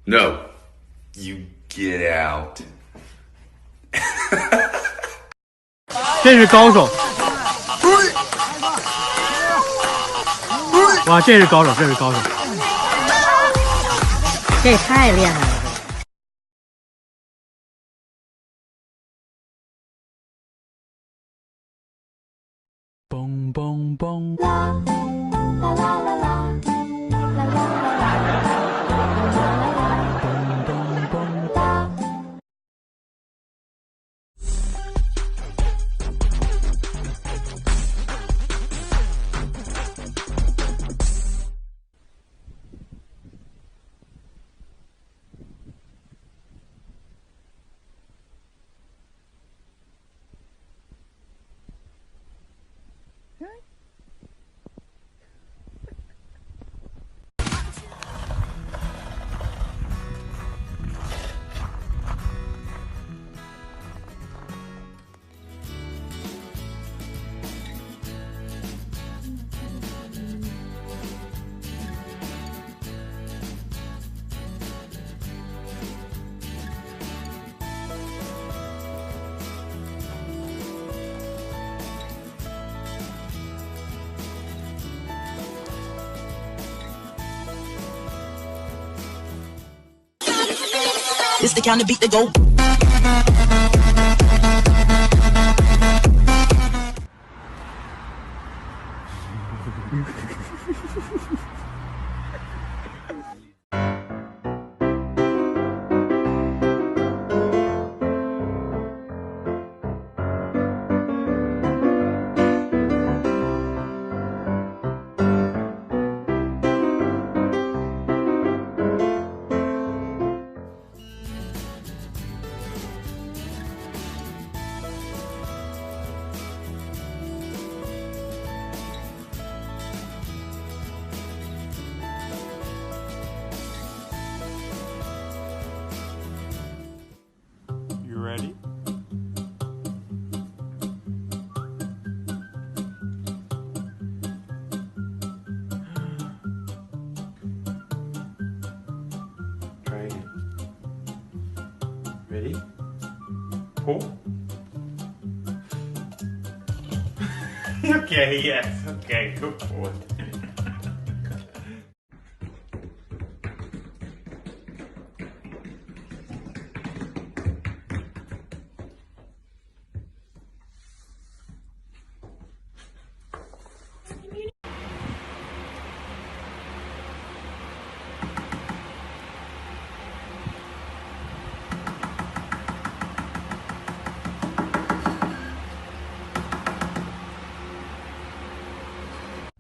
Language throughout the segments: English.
No. You get out. 这是高手。哇，这是高手，这是高手。这也太厉害了。嘣嘣嘣！啦啦啦啦啦，啦啦啦啦，嘣嘣嘣！啦。It's the kind of beat that go. You ready? Try again. Ready? Pull. Okay, yes. Okay, go forward.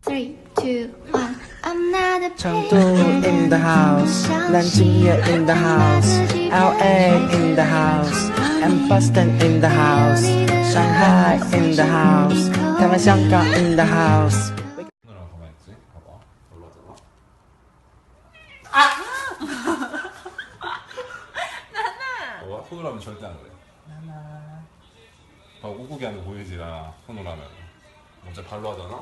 Three, two, one. I'm not a 成都 in the house，南京也 in the house，LA in the house，and Boston in the house，上海 in the house，台湾、香港 in the house。 누나랑 가만히 있지? 봐봐. 올라가봐. 나나. 손으로 하면 절대 안 그래. 나나. 우국이 하면 보이지 나 손으로 하면. 먼저 발로 하잖아.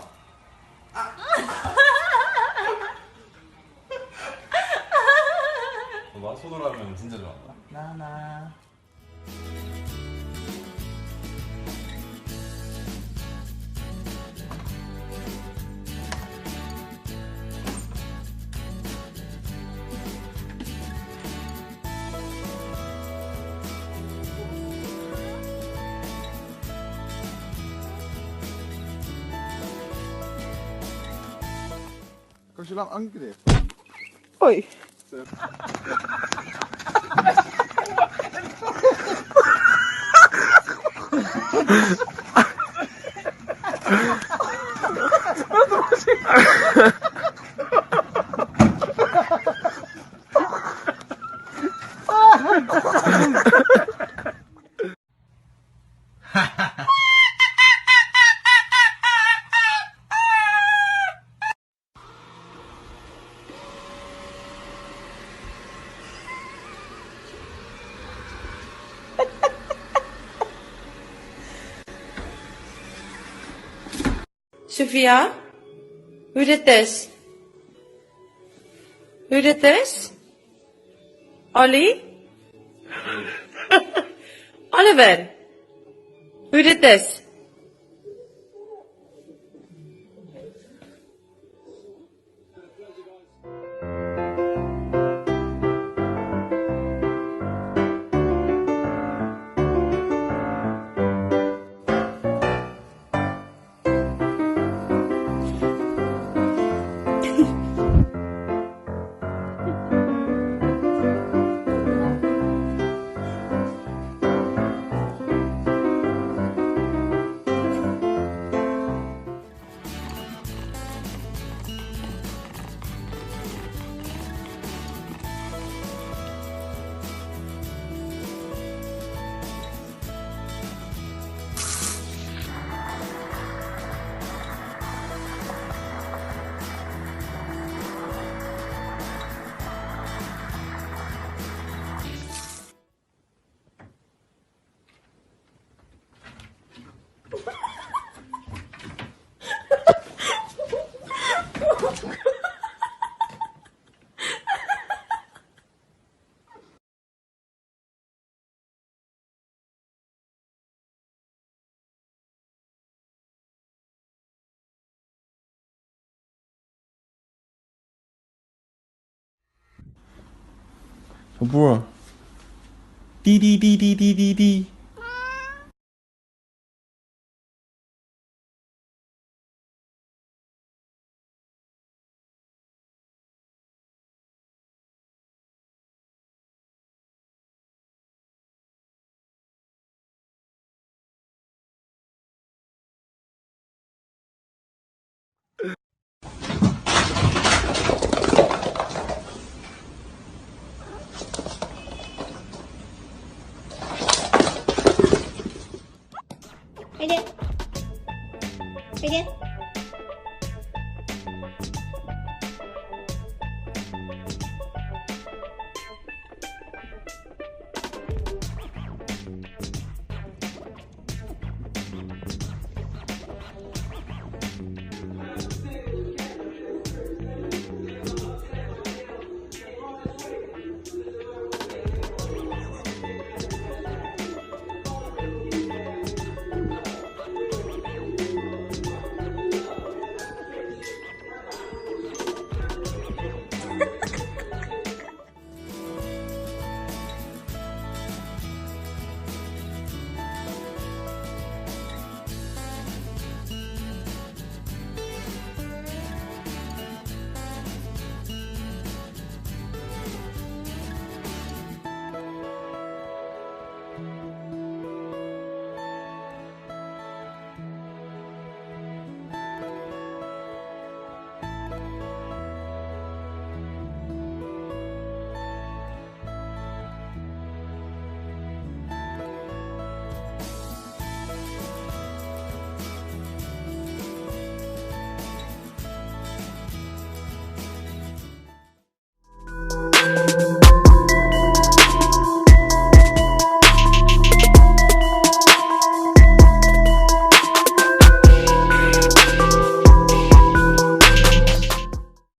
봐봐 손으로 하면 진짜 좋아한다. 나나. Als je dan ankert. Hoi. Sophia? Who did this? Who did this? Ollie? Oliver? Who did this?小波，滴滴滴滴滴滴滴。